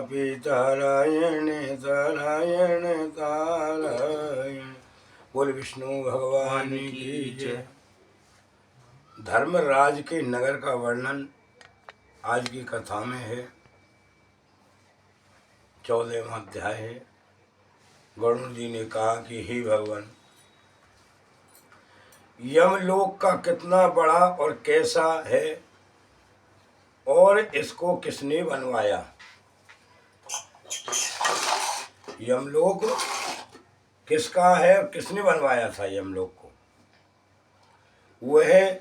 तथापि तारायण तारायण तारायण। बोल विष्णु भगवान की जय। धर्मराज के नगर का वर्णन आज की कथा में है। 14वां अध्याय है। गरुड़ जी ने कहा कि हे भगवान, यमलोक का कितना बड़ा और कैसा है और इसको किसने बनवाया। यमलोक किसका है और किसने बनवाया था यमलोक को। वह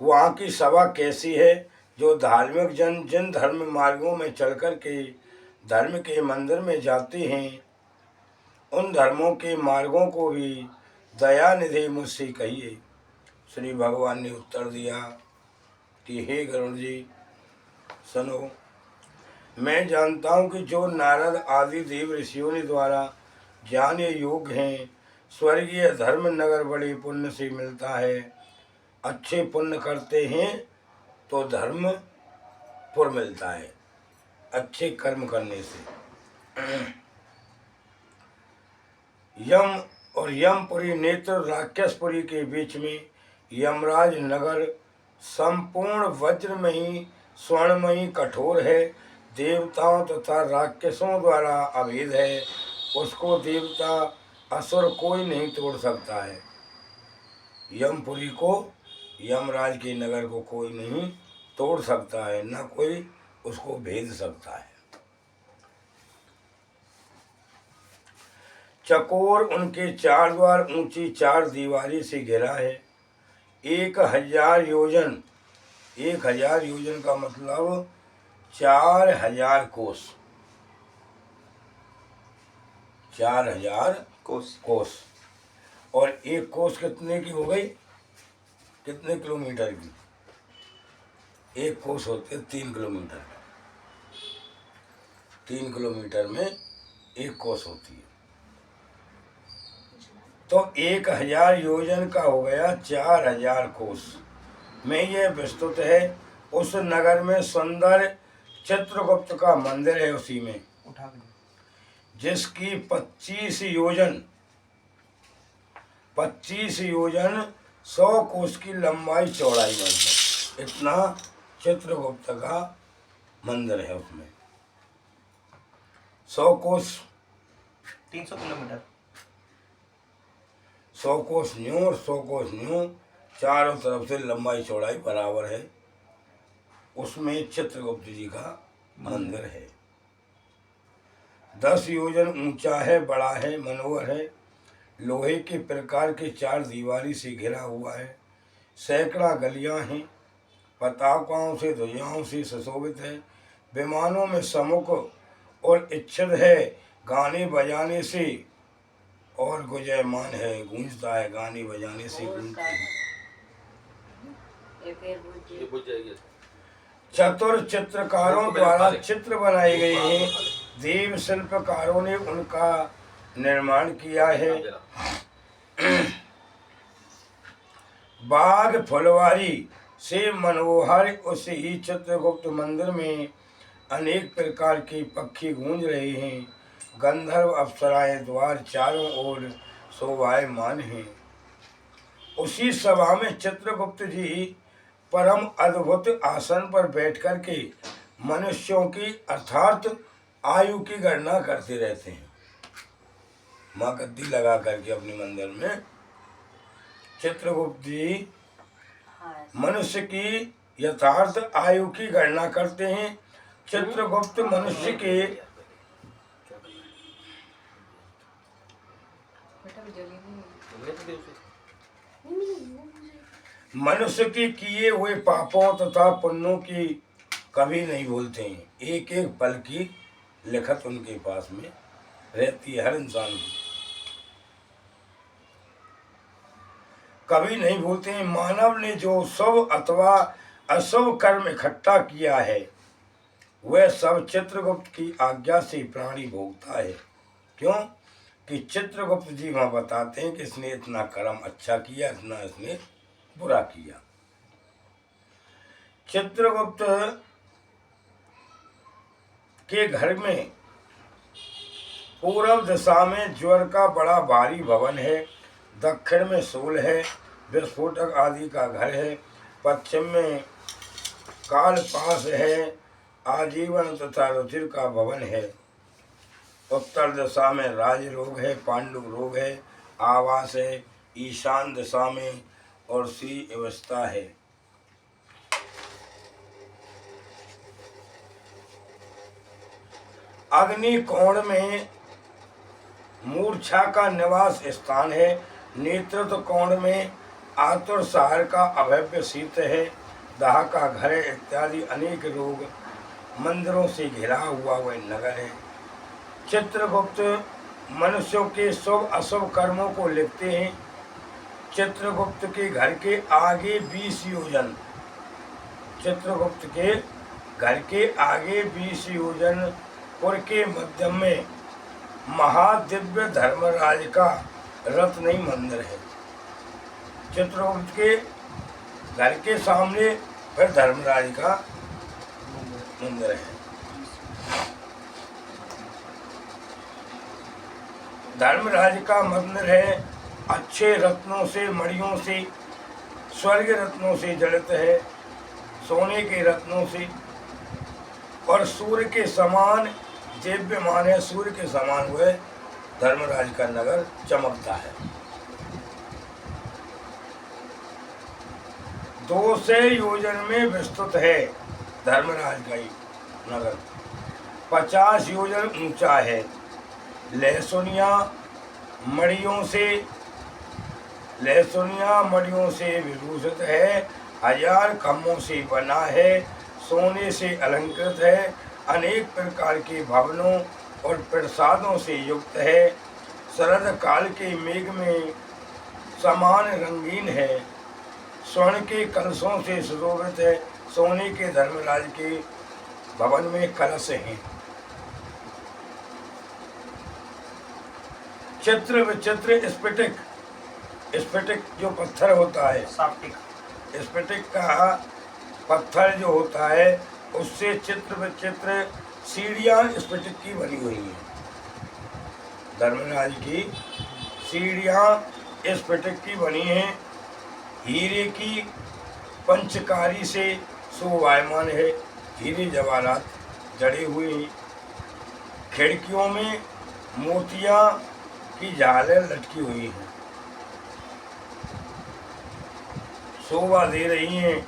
वहाँ की सभा कैसी है जो धार्मिक जन जिन धर्म मार्गों में चलकर के धर्म के मंदिर में जाते हैं, उन धर्मों के मार्गों को भी दयानिधि मुझसे कहिए। श्री भगवान ने उत्तर दिया कि हे गरुड़ जी सुनो, मैं जानता हूँ कि जो नारद आदि देव ऋषियों ने द्वारा ज्ञान योग हैं, स्वर्गीय धर्म नगर बड़े पुण्य से मिलता है। अच्छे पुण्य करते हैं तो धर्मपुर मिलता है, अच्छे कर्म करने से। यम और यमपुरी नेत्र राक्षसपुरी के बीच में यमराज नगर संपूर्ण वज्रमयी स्वर्णमयी कठोर है। देवताओं तथा राक्षसों द्वारा अभेद है। उसको देवता असुर कोई नहीं तोड़ सकता है। यमपुरी को, यमराज के नगर को कोई नहीं तोड़ सकता है, न कोई उसको भेद सकता है। चकोर उनके 4 द्वार ऊंची 4 दीवारी से घिरा है। 1000 योजन, 1000 योजन का मतलब 4000 कोस, 4000 कोस। और एक कोस कितने की हो गई, कितने किलोमीटर की। एक कोस होते 3 किलोमीटर। 3 किलोमीटर में एक कोस होती है। तो 1000 योजन का हो गया 4000 कोस में यह विस्तृत है। उस नगर में सुंदर चित्रगुप्त का मंदिर है, उसी में जिसकी 25 योजन 100 कोस की लंबाई चौड़ाई मंदिर। इतना चित्रगुप्त का मंदिर है। उसमें 100 कोस 300 किलोमीटर, 100 कोस न्यू और 100 कोस न्यू, चारों तरफ से लंबाई चौड़ाई बराबर है। उसमें चित्रगुप्त जी का मंदिर है। 10 योजन ऊंचा है, बड़ा है, मनोहर है। लोहे के प्रकार के 4 दीवारी से घिरा हुआ है। सैकड़ा गलियां हैं। पताकाओं से ध्वजाओं से सुशोभित है। विमानों में सम्मुख और इच्छित है। गाने बजाने से और गुंजयमान है, गूंजता है, गाने बजाने से गूंजता है। चतुर चित्रकारों द्वारा चित्र बनाए गए हैं। देव शिल्पकारों ने उनका निर्माण किया है। बाग फुलवारी से मनोहर उस ही चित्रगुप्त मंदिर में अनेक प्रकार के पक्षी गूंज रहे हैं। गंधर्व अप्सराएं द्वार चारों ओर शोभायमान हैं। उसी सभा में चित्रगुप्त जी परम अद्भुत आसन पर बैठ कर के मनुष्यों की अर्थात आयु की गणना करते रहते हैं। माँ गद्दी लगा करके अपने मंदिर में चित्रगुप्त जी मनुष्य की यथार्थ आयु की गणना करते हैं। चित्रगुप्त मनुष्य की किए हुए पापों तथा पुण्यों की कभी नहीं भूलते हैं। एक एक पल की लिखत उनके पास में रहती है। हर इंसान की कभी नहीं भूलते हैं। मानव ने जो शुभ अथवा अशुभ कर्म इकट्ठा किया है, वह सब चित्रगुप्त की आज्ञा से प्राणी भोगता है। क्यों कि चित्रगुप्त जी वहाँ बताते हैं कि इसने इतना कर्म अच्छा किया, इतना इसने बुरा किया। चित्रगुप्त के घर में पूर्व दिशा में ज्वर का बड़ा भारी भवन है, दक्षिण में सूल है, विस्फोटक आदि का घर है, पश्चिम में कालपास है, आजीवन तथा रुधिर का भवन है, उत्तर दिशा में राजरोग है, पांडु रोग है, आवास है, ईशान दिशा में और सी अवस्था है। अग्नि कोण में मूर्छा का निवास स्थान है, नेतृत्व कोण में आतुर सहार का अभव्य शीत है, दाह का घर है इत्यादि अनेक रोग मंदिरों से घिरा हुआ वह नगर है। चित्रगुप्त मनुष्यों के शुभ अशुभ कर्मों को लिखते हैं। चित्रगुप्त के घर के आगे 20 योजन, चित्रगुप्त के घर के आगे 20 योजन पुर के मध्य में महादिव्य धर्मराज का रत्नई मंदिर है। चित्रगुप्त के घर के सामने फिर धर्मराज का मंदिर है। धर्मराज का मंदिर है, अच्छे रत्नों से मणियों से स्वर्ग रत्नों से जड़ित है, सोने के रत्नों से और सूर्य के समान दिव्यमान है, सूर्य के समान हुए धर्मराज का नगर चमकता है। 200 योजन में विस्तृत है धर्मराज का नगर, 50 योजन ऊंचा है, लहसुनिया मणियों से विभूषित है, 1000 खम्भों से बना है, सोने से अलंकृत है, अनेक प्रकार के भवनों और प्रसादों से युक्त है, शरद काल के मेघ में समान रंगीन है, स्वर्ण के कलशों से सुशोभित है, सोने के धर्मराज के भवन में कलश हैं। चित्र विचित्र स्फटिक, स्फटिक जो पत्थर होता है, स्फटिक का पत्थर जो होता है उससे चित्र विचित्र सीढ़ियाँ स्फटिक की बनी हुई हैं। धर्मराज की सीढ़ियाँ स्फटिक की बनी हैं, हीरे की पंचकारी से शोभायमान है, हीरे जवाहरात जड़े हुए हैं, खिड़कियों में मोतियाँ की झालर लटकी हुई हैं, शोभा दे रही हैं,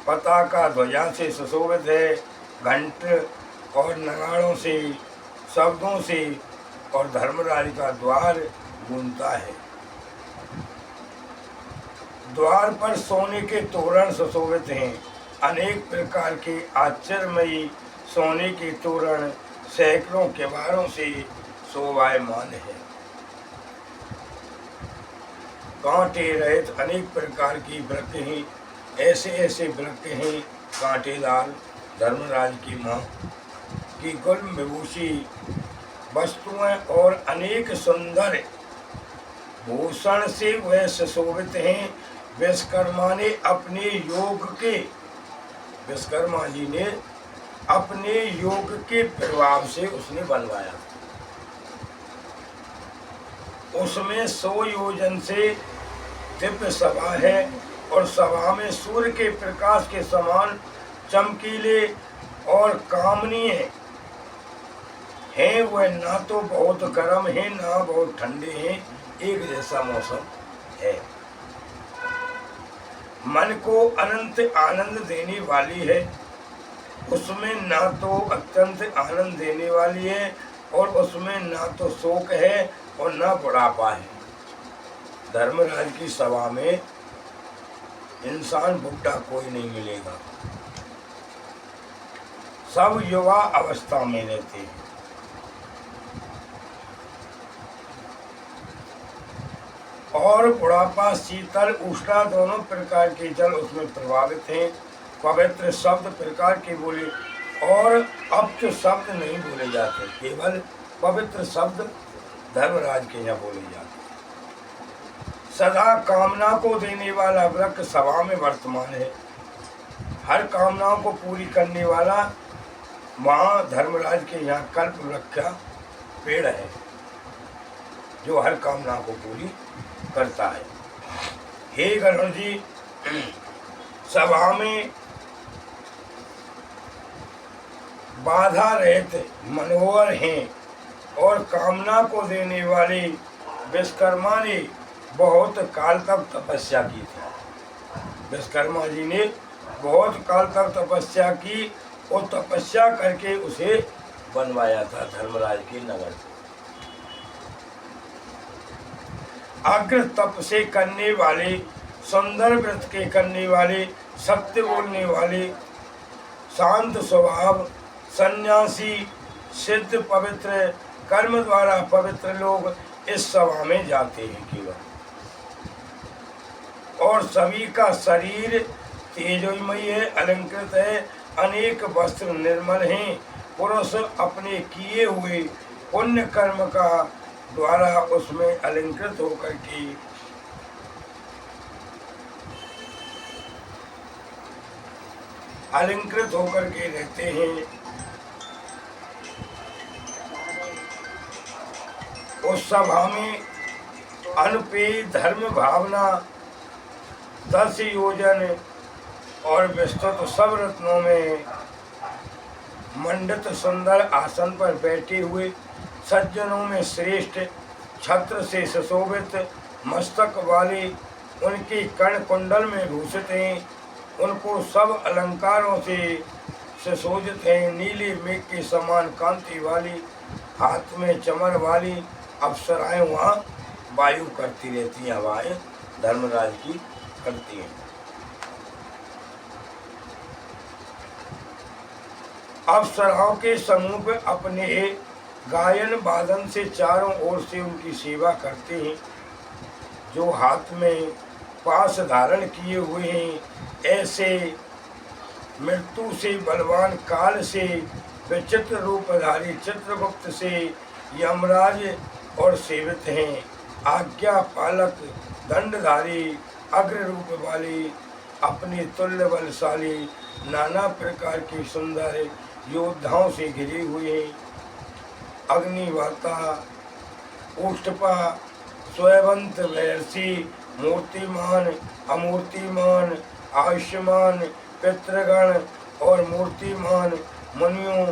पताका ध्वजा से सुशोभित है, घंट और नगाड़ों से शब्दों से और धर्मराज का द्वार गूंजता है। द्वार पर सोने के तोरण सुशोभित हैं, अनेक प्रकार के आश्चर्यमयी सोने के तोरण सैकड़ों किवारों से शोभायमान है। कांटे रहित अनेक प्रकार की वृक्ष हैं, ऐसे ऐसे वृक्ष हैं कांटेदार, धर्मराज की माँ की गुल्म विभूषी वस्तुएं और अनेक सुंदर भूषण से वह सुशोभित हैं। विश्वकर्मा ने अपने योग के, विश्वकर्मा जी ने अपने योग के प्रभाव से उसने बनवाया। उसमें 100 योजन से दिव्य सभा है और सभा में सूर्य के प्रकाश के समान चमकीले और कामनीय हैं। वह ना तो बहुत गर्म है ना बहुत ठंडे हैं, एक जैसा मौसम है। मन को अनंत आनंद देने वाली है, उसमें ना तो अत्यंत आनंद देने वाली है और उसमें ना तो शोक है और ना बुढ़ापा है। धर्मराज की सभा में इंसान बुढ़ा कोई नहीं मिलेगा, सब युवा अवस्था में रहते हैं। और बुढ़ापा शीतल उष्णा दोनों प्रकार के जल उसमें प्रभावित हैं। पवित्र शब्द प्रकार के बोले और अपच शब्द नहीं बोले जाते, केवल पवित्र शब्द धर्मराज के यहाँ बोले जाते। सदा कामना को देने वाला वृक्ष सभा में वर्तमान है, हर कामनाओं को पूरी करने वाला वहाँ धर्मराज के यहाँ कल्प वृक्ष पेड़ है। जो हर कामना को पूरी करता है। हे गरुड़ जी, सभा में बाधा रहित मनोहर हैं और कामना को देने वाले विश्वकर्मा ने बहुत काल तक तपस्या की थी। विश्वकर्मा जी ने बहुत काल तक तपस्या की और तपस्या करके उसे बनवाया था धर्मराज के नगर को। अग्र तप से करने वाले, सुंदर व्रत के करने वाले, सत्य बोलने वाले, शांत स्वभाव, सन्यासी, सिद्ध, पवित्र, कर्म द्वारा पवित्र लोग इस सभा में जाते हैं केवल। और सभी का शरीर तेजोमयी है, अलंकृत है, अनेक वस्त्र निर्मल हैं। पुरुष अपने किए हुए पुण्य कर्म का द्वारा उसमें अलंकृत होकर के रहते हैं। उस सभा में अनुपेय धर्म भावना 10 योजन और विस्तृत सब रत्नों में मंडित सुंदर आसन पर बैठे हुए सज्जनों में श्रेष्ठ, छत्र से सुशोभित मस्तक वाले, उनके कर्ण कुंडल में भूषित हैं, उनको सब अलंकारों से सुशोभित हैं। नीले मेघ के समान कांति वाली, हाथ में चमर वाली अप्सराएं वहाँ वायु करती रहती हैं, हवाएं धर्मराज की करती हैं। अप्सराओं के समूह पे अपने गायन वादन से चारों ओर से उनकी सेवा करते हैं। जो हाथ में पास धारण किए हुए हैं, ऐसे मृत्यु से बलवान, काल से विचित्र रूपधारी चित्रगुप्त से यमराज और सेवित हैं। आज्ञा पालक, दंडधारी, अग्र रूप वाली, अपने तुल्य बलशाली, नाना प्रकार की सुंदर योद्धाओं से घिरे हुए, अग्निवाता, उष्टपा, स्वयंवंत, महर्षि, मूर्तिमान, अमूर्तिमान, आयुष्मान, पितृगण और मूर्तिमान मुनियों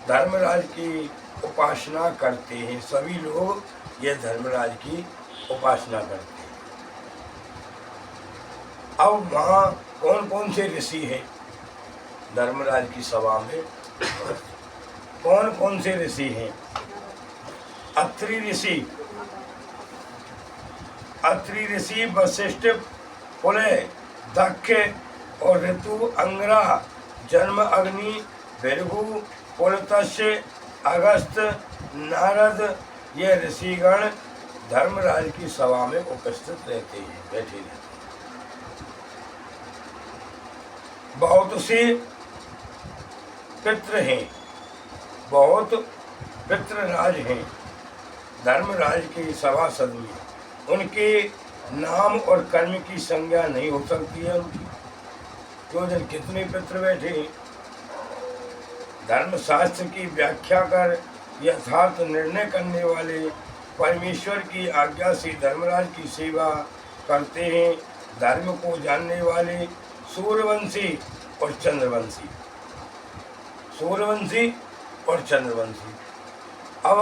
धर्मराज की उपासना करते हैं। सभी लोग ये धर्मराज की उपासना करते हैं। अब वहाँ कौन कौन से ऋषि हैं? धर्मराज की सभा में कौन कौन से ऋषि हैं? अत्रि ऋषि, वशिष्ठ, पुलह, दक्ष और ऋतु, अंगरा, जन्म, अग्नि, भृगु, पुलत्स्य, अगस्त, नारद, ये ऋषिगण धर्मराज की सभा में उपस्थित रहते हैं, बैठे रहते हैं। बहुत से पितृ हैं, बहुत पितृराज हैं धर्मराज की सभासद में। उनके नाम और कर्म की संज्ञा नहीं हो सकती है उनकी, क्यों जन कितने पितृ बैठे हैं। धर्मशास्त्र की व्याख्या कर यथार्थ निर्णय करने वाले परमेश्वर की आज्ञा से धर्मराज की सेवा करते हैं। धर्म को जानने वाले सूर्यवंशी और चंद्रवंशी, सूर्यवंशी और चंद्रवंशी। अब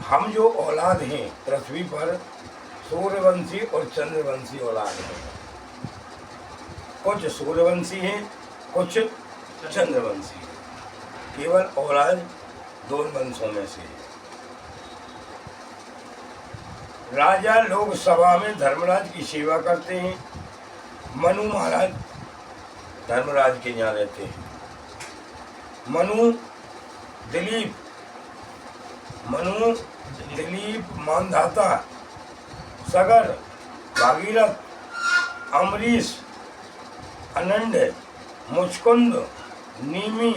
हम जो औलाद हैं पृथ्वी पर, सूर्यवंशी और चंद्रवंशी औलाद हैं। कुछ सूर्यवंशी हैं, कुछ चंद्रवंशी हैं। केवल औलाद दोनों वंशों में से। राजा लोग सभा में धर्मराज की सेवा करते हैं। मनु महाराज धर्मराज के यहाँ रहते हैं। मनु दिलीप, मानधाता, सगर, भागीरथ, अमरीश, अनंड, मुचकुंद, नीमी,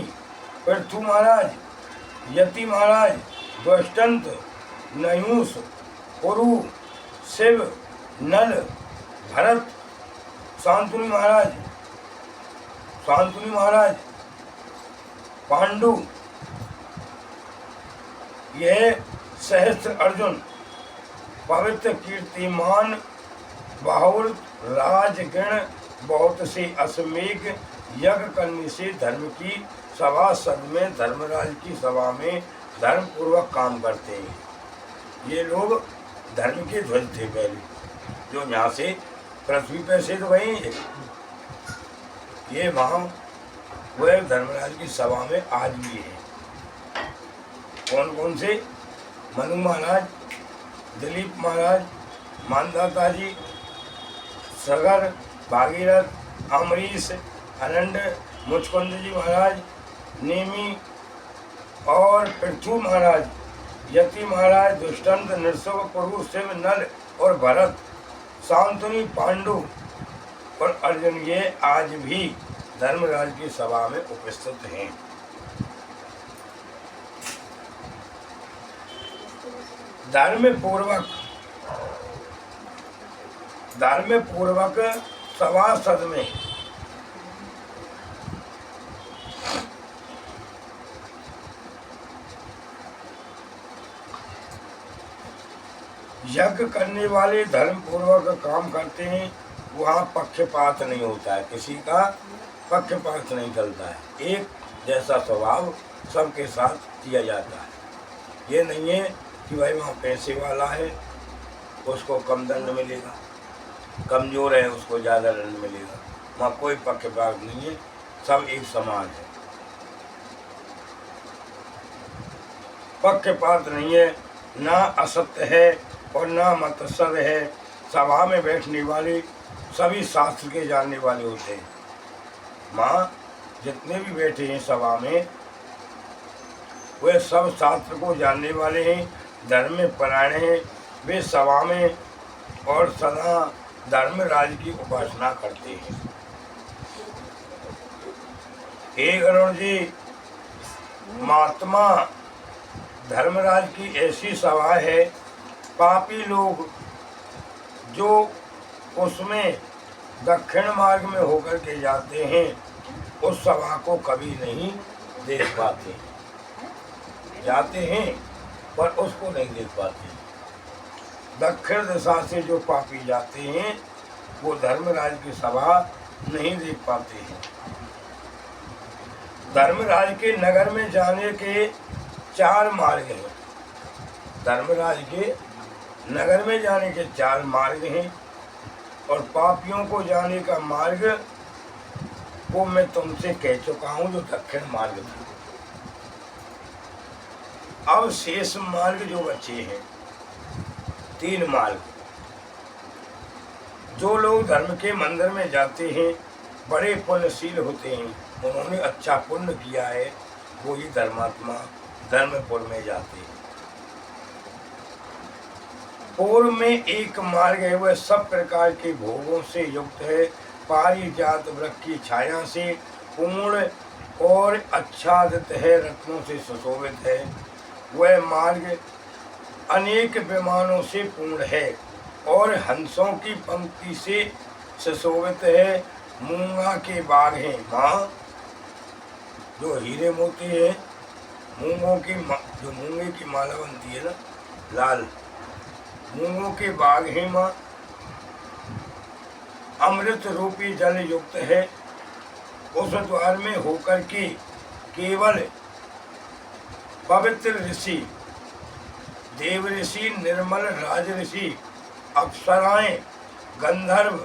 पृथु महाराज, यति महाराज, द्वष्टंत, नयूस, पुरु, शिव, नल, भरत, शांतनु महाराज, पांडु, यह सहस्त्र अर्जुन पवित्र कीर्तिमान बहुल राजगण बहुत से अश्वमेघ यज्ञ करने से धर्म की सभासद में धर्मराज की सभा में धर्म पूर्वक काम करते हैं। ये लोग धर्म के ध्वज थे पहले, जो यहाँ से पृथ्वी पर से तो वही है, ये वहाँ वह धर्मराज की सभा में आज भी है। कौन कौन से? मनु महाराज, दिलीप महाराज, मानदाता जी, सगर, भागीरथ, अमरीश, अनंड, मुचकुंद जी महाराज, नेमी और पृथु महाराज, यति महाराज, दुष्यंत, नृसिंह, पुरु, शिव, नल और भरत, शांतनु, पांडु और अर्जुन, ये आज भी धर्मराज की सभा में उपस्थित हैं। धर्म पूर्वक सभासद में यज्ञ करने वाले धर्म पूर्वक काम करते हैं। वहाँ पक्षपात नहीं होता है, किसी का पक्षपात नहीं चलता है, एक जैसा स्वभाव सबके साथ किया जाता है। ये नहीं है कि भाई वहाँ पैसे वाला है उसको कम दंड मिलेगा, कमजोर है उसको ज़्यादा दंड मिलेगा। वहाँ कोई पक्षपात नहीं है, सब एक समान है, पक्षपात नहीं है, ना असत्य है और ना मत्सर है। सभा में बैठने वाले सभी शास्त्र के जानने वाले होते हैं। माँ जितने भी बैठे हैं सभा में, वे सब शास्त्र को जानने वाले हैं, धर्म में परायण हैं। वे सभा में और सदा धर्मराज की उपासना करते हैं। हे गरुड़ जी, महात्मा धर्मराज की ऐसी सभा है, पापी लोग जो उसमें दक्षिण मार्ग में होकर के जाते हैं उस सभा को कभी नहीं देख पाते। जाते हैं पर उसको नहीं देख पाते। दक्षिण दिशा से जो पापी जाते हैं वो धर्मराज की सभा नहीं देख पाते हैं। धर्मराज के नगर में जाने के 4 मार्ग हैं। धर्मराज के नगर में जाने के 4 मार्ग हैं और पापियों को जाने का मार्ग वो मैं तुमसे कह चुका हूँ, जो दक्षिण मार्ग था। अब शेष मार्ग जो बचे हैं 3 मार्ग। जो लोग धर्म के मंदिर में जाते हैं, बड़े पुण्यशील होते हैं, उन्होंने अच्छा पुण्य किया है, वो ही धर्मात्मा धर्मपुर में जाते हैं। पूर्व में एक मार्ग है, वह सब प्रकार के भोगों से युक्त है, पारिजात वृक्ष की छाया से पूर्ण और आच्छादित है, रत्नों से सुशोभित है। वह मार्ग अनेक विमानों से पूर्ण है और हंसों की पंक्ति से सुशोभित है। मूंगा के बाग हैं। माँ जो हीरे मोती है, मूंगों की जो मूंगे की माला बनती है ना, लाल मूंगों के बाग हैं। माँ अमृत रूपी जल युक्त है। उस द्वार में होकर के केवल पवित्र ऋषि, देव ऋषि, निर्मल राज ऋषि, अप्सराएं, गंधर्व,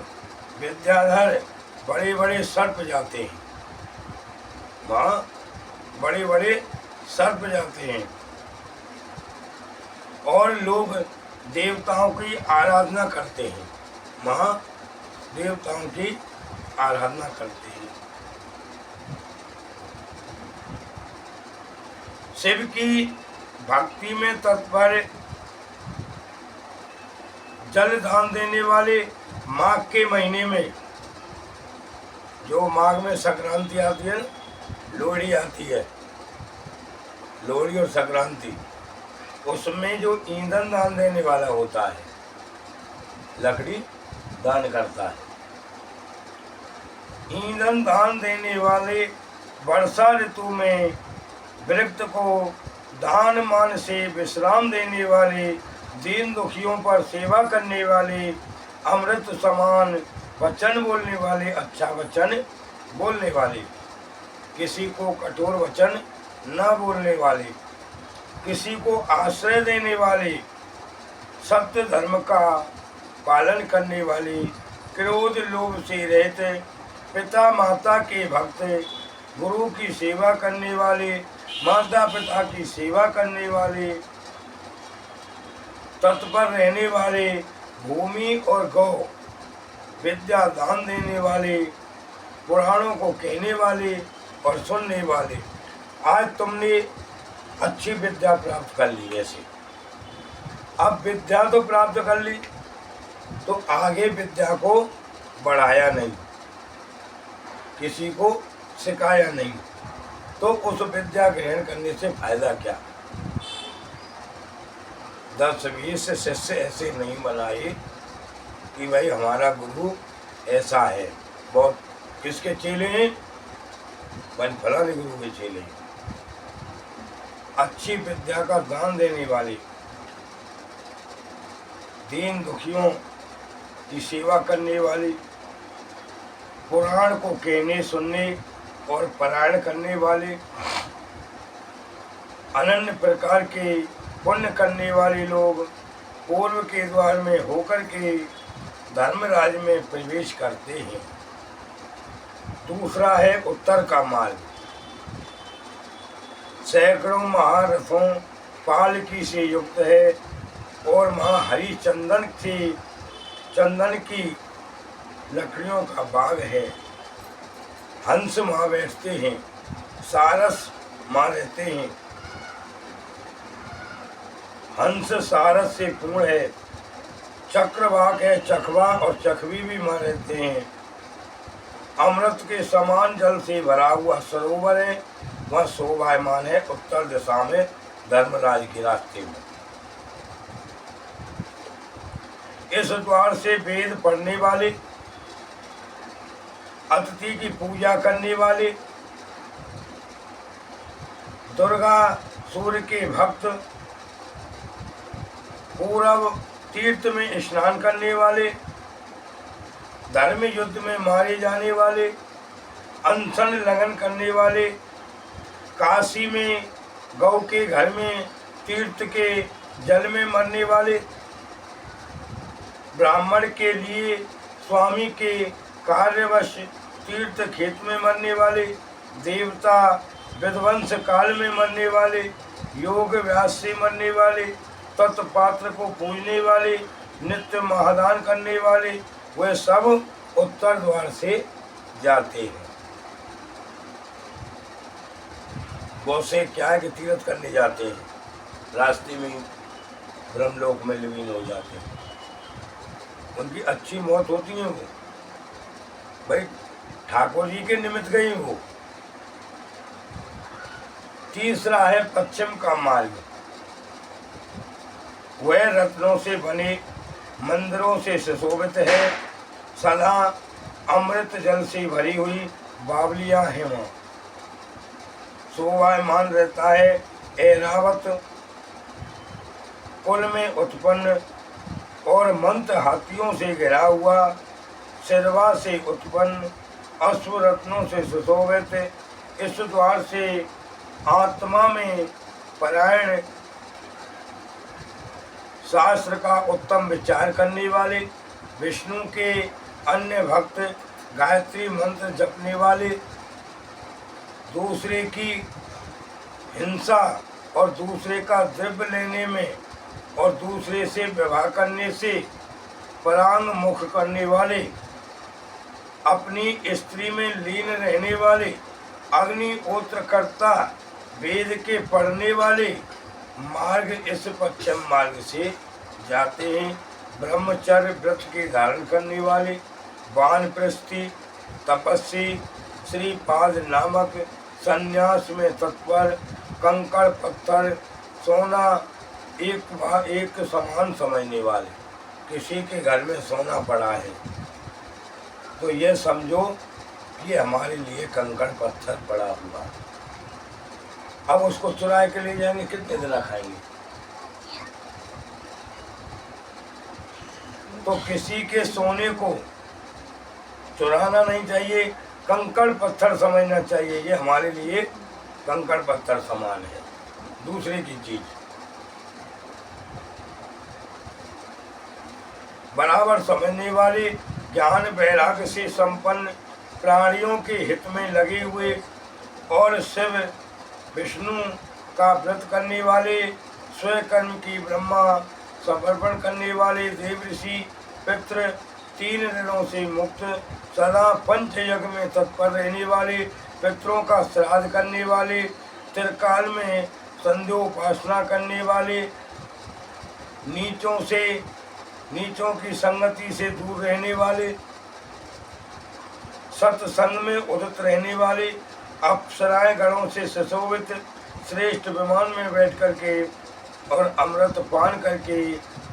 विद्याधर, बड़े बड़े सर्प जाते हैं। वहाँ बड़े बड़े सर्प जाते हैं और लोग देवताओं की आराधना करते हैं। वहाँ देवताओं की आराधना करते हैं। शिव की भक्ति में तत्पर, जल दान देने वाले माघ के महीने में, जो माघ में संक्रांति आती है, लोहड़ी आती है, लोहड़ी और संक्रांति, उसमें जो ईंधन दान देने वाला होता है, लकड़ी दान करता है, ईंधन दान देने वाले वर्षा ऋतु में वृक्ष को दान मान से विश्राम देने वाले दीन दुखियों पर सेवा करने वाले, अमृत समान वचन बोलने वाले, अच्छा वचन बोलने वाले, किसी को कठोर वचन न बोलने वाले, किसी को आश्रय देने वाले, सत्य धर्म का पालन करने वाले, क्रोध लोभ से रहित, पिता माता के भक्त, गुरु की सेवा करने वाले, माता पिता की सेवा करने वाले, तत्पर रहने वाले, भूमि और गौ विद्या दान देने वाले, पुराणों को कहने वाले और सुनने वाले। आज तुमने अच्छी विद्या प्राप्त कर ली, ऐसे अब विद्या तो प्राप्त कर ली तो आगे विद्या को बढ़ाया नहीं, किसी को सिखाया नहीं, तो उस विद्या ग्रहण करने से फायदा क्या। 10-20 शिष्य ऐसे नहीं बनाए कि भाई हमारा गुरु ऐसा है। बहुत किसके चेले हैं? फलाने गुरु के चेले हैं। अच्छी विद्या का दान देने वाले, दीन दुखियों की सेवा करने वाली, पुराण को कहने सुनने और पारायण करने वाले, अनन्य प्रकार के पुण्य करने वाले लोग पूर्व के द्वार में होकर के धर्मराज में प्रवेश करते हैं। दूसरा है उत्तर का मार्ग। सैकड़ों महारथों पालकी से युक्त है और वहाँ हरी चंदन की लकड़ियों का बाग है। हंस वहाँ बैठते हैं, सारस वहाँ रहते हैं। हंस सारस से पूर्ण है। चक्रवाक है, चखवा और चखवी भी वहाँ रहते हैं। अमृत के समान जल से भरा हुआ सरोवर है, वह शोभायमान है उत्तर दिशा में धर्मराज के रास्ते में। इस द्वार से वेद पढ़ने वाले, अतिथि की पूजा करने वाले, दुर्गा सूर्य के भक्त, पूरब तीर्थ में स्नान करने वाले, धर्म युद्ध में मारे जाने वाले, अनशन लगन करने वाले, काशी में गौ के घर में तीर्थ के जल में मरने वाले, ब्राह्मण के लिए स्वामी के कार्यवश तीर्थ खेत में मरने वाले, देवता विध्वंस काल में मरने वाले, योग व्यास से मरने वाले, तत्पात्र को पूजने वाले, नित्य महादान करने वाले, वे सब उत्तर द्वार से जाते हैं। वो से क्या है कि तीर्थ करने जाते हैं, रास्ते में ब्रह्मलोक में लीन हो जाते हैं। उनकी अच्छी मौत होती है। वो भाई ठाकुर जी के निमित्त गई वो। तीसरा है पश्चिम का मार्ग। वह रत्नों से बने मंदिरों से सुशोभित है। सदा अमृत जल से भरी हुई बावलियां हैं वहाँ। शोभायमान रहता है। ऐरावत कुल में उत्पन्न और मंत्र हाथियों से घिरा हुआ, सिरवा से उत्पन्न, अश्व रत्नों से सुशोभित, इस द्वार से आत्मा में परायण, शास्त्र का उत्तम विचार करने वाले, विष्णु के अन्य भक्त, गायत्री मंत्र जपने वाले, दूसरे की हिंसा और दूसरे का द्रव्य लेने में और दूसरे से विवाह करने से परांग मुख करने वाले, अपनी स्त्री में लीन रहने वाले, अग्निहोत्र करता, वेद के पढ़ने वाले मार्ग इस पश्चिम मार्ग से जाते हैं। ब्रह्मचर्य व्रत के धारण करने वाले, वानप्रस्थी, तपस्वी, श्रीपाद नामक संन्यास में तत्पर, कंकड़ पत्थर सोना एक समान समझने वाले, किसी के घर में सोना पड़ा है तो ये समझो कि हमारे लिए कंकड़ पत्थर पड़ा हुआ। अब उसको चुरा के ले जाएंगे, कितने दिन खाएंगे? तो किसी के सोने को चुराना नहीं चाहिए, कंकड़ पत्थर समझना चाहिए। ये हमारे लिए कंकड़ पत्थर समान है। दूसरे की चीज बराबर समझने वाले, ज्ञान वैराग्य से संपन्न, प्राणियों के हित में लगे हुए और शिव विष्णु का व्रत करने वाले, स्वकर्म की ब्रह्मा समर्पण करने वाले, देव ऋषि पितृ, 3 ऋणों से मुक्त, सदा पंच यज्ञ में तत्पर रहने वाले, पितरों का श्राद्ध करने वाले, त्रिकाल में संध्योपासना करने वाले, नीचों की संगति से दूर रहने वाले, सत्संग में उदित रहने वाले, अप्सराएं गणों से सुशोभित, श्रेष्ठ विमान में बैठ करके और अमृत पान करके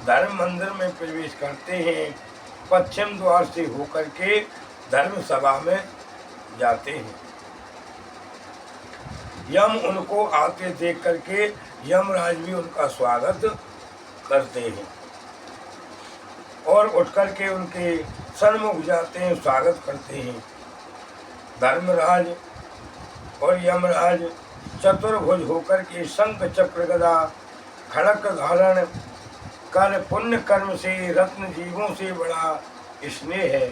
धर्म मंदिर में प्रवेश करते हैं, पश्चिम द्वार से होकर के धर्म सभा में जाते हैं। यम उनको आते देख करके यमराज भी उनका स्वागत करते हैं और उठ करके उनके सन्मुख जाते हैं, स्वागत करते हैं। धर्मराज और यमराज चतुर्भुज होकर के शंख चक्र गदा खड़ग धारण कर पुण्य कर्म से रत्न जीवों से बड़ा स्नेह है,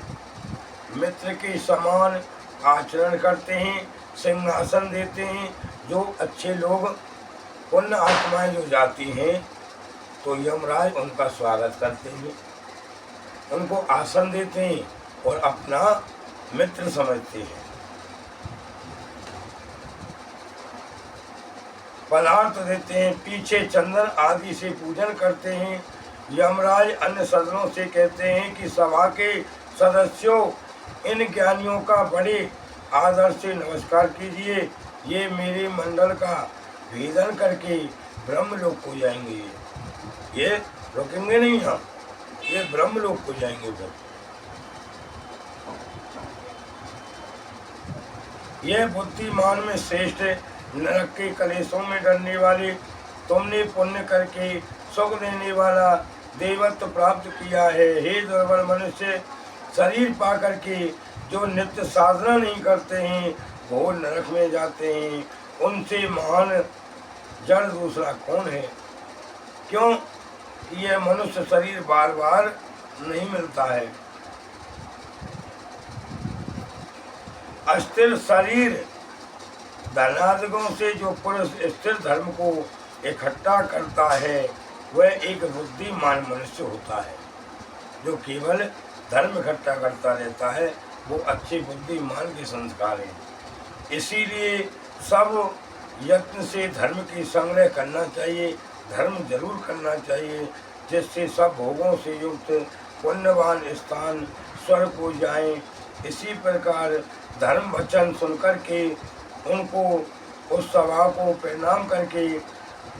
मित्र के समान आचरण करते हैं, सिंहासन देते हैं। जो अच्छे लोग पुण्य आत्माएं जो जाती हैं तो यमराज उनका स्वागत करते हैं, उनको आसन देते हैं और अपना मित्र समझते हैं। पदार्थ देते हैं, पीछे चंदन आदि से पूजन करते हैं। यमराज अन्य सदनों से कहते हैं कि सभा के सदस्यों, इन ज्ञानियों का बड़े आदर से नमस्कार कीजिए, ये मेरे मंडल का भेदन करके ब्रह्मलोक को जाएंगे। ये रुकेंगे नहीं, हम ये ब्रह्मलोक को जाएंगे। फिर यह बुद्धिमान में श्रेष्ठ, नरक के कलेशों में डरने वाले, तुमने पुण्य करके सुख देने वाला देवत्व प्राप्त किया है। हे दुर्बल मनुष्य, शरीर पा करके जो नित्य साधना नहीं करते हैं घोर नरक में जाते हैं। उनसे महान जड़ दूसरा कौन है? क्यों? यह मनुष्य शरीर बार बार नहीं मिलता है। अस्थिर शरीर धनादिकों से जो पुरुष स्थिर धर्म को इकट्ठा करता है वह एक बुद्धिमान मनुष्य होता है। जो केवल धर्म इकट्ठा करता रहता है वो अच्छे बुद्धिमान के संस्कार हैं। इसीलिए सब यत्न से धर्म की संग्रह करना चाहिए, धर्म जरूर करना चाहिए, जिससे सब भोगों से युक्त पुण्यवान स्थान स्वर्ग को जाएं। इसी प्रकार धर्म वचन सुनकर के उनको उस सभा को प्रणाम करके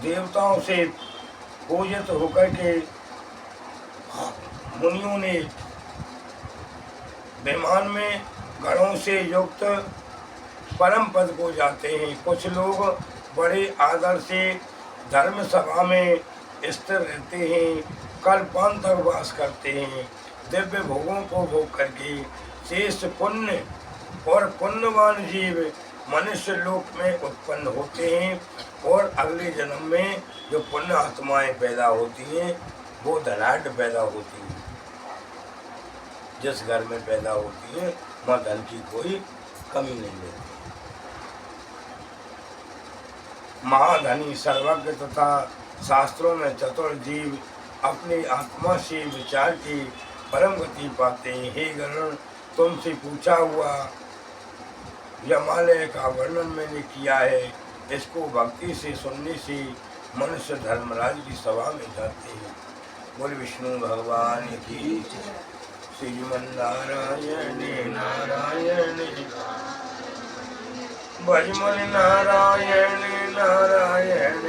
देवताओं से पूजित होकर के मुनियों ने विमान में गणों से युक्त परम पद को जाते हैं। कुछ लोग बड़े आदर से धर्म सभा में स्थिर रहते हैं, कल्पांत तक वास करते हैं, दिव्य भोगों को भोग करके शेष पुण्य और पुण्यवान जीव मनुष्य लोक में उत्पन्न होते हैं और अगले जन्म में जो पुण्य आत्माएं पैदा होती हैं वो धनाढ़ पैदा होती हैं। जिस घर में पैदा होती है वहाँ धन की कोई कमी नहीं रहती। महाधनी सर्वज्ञ तथा शास्त्रों में चतुर जीव अपनी आत्मा से विचार की परम गति पाते हैं। हे गण, तुमसे पूछा हुआ यमालय का वर्णन मैंने किया है, इसको भक्ति से सुनने से मनुष्य धर्मराज की सभा में जाते हैं। बोल विष्णु भगवान की, श्रीमन नारायण नारायण, भजमन नारायण नारायण।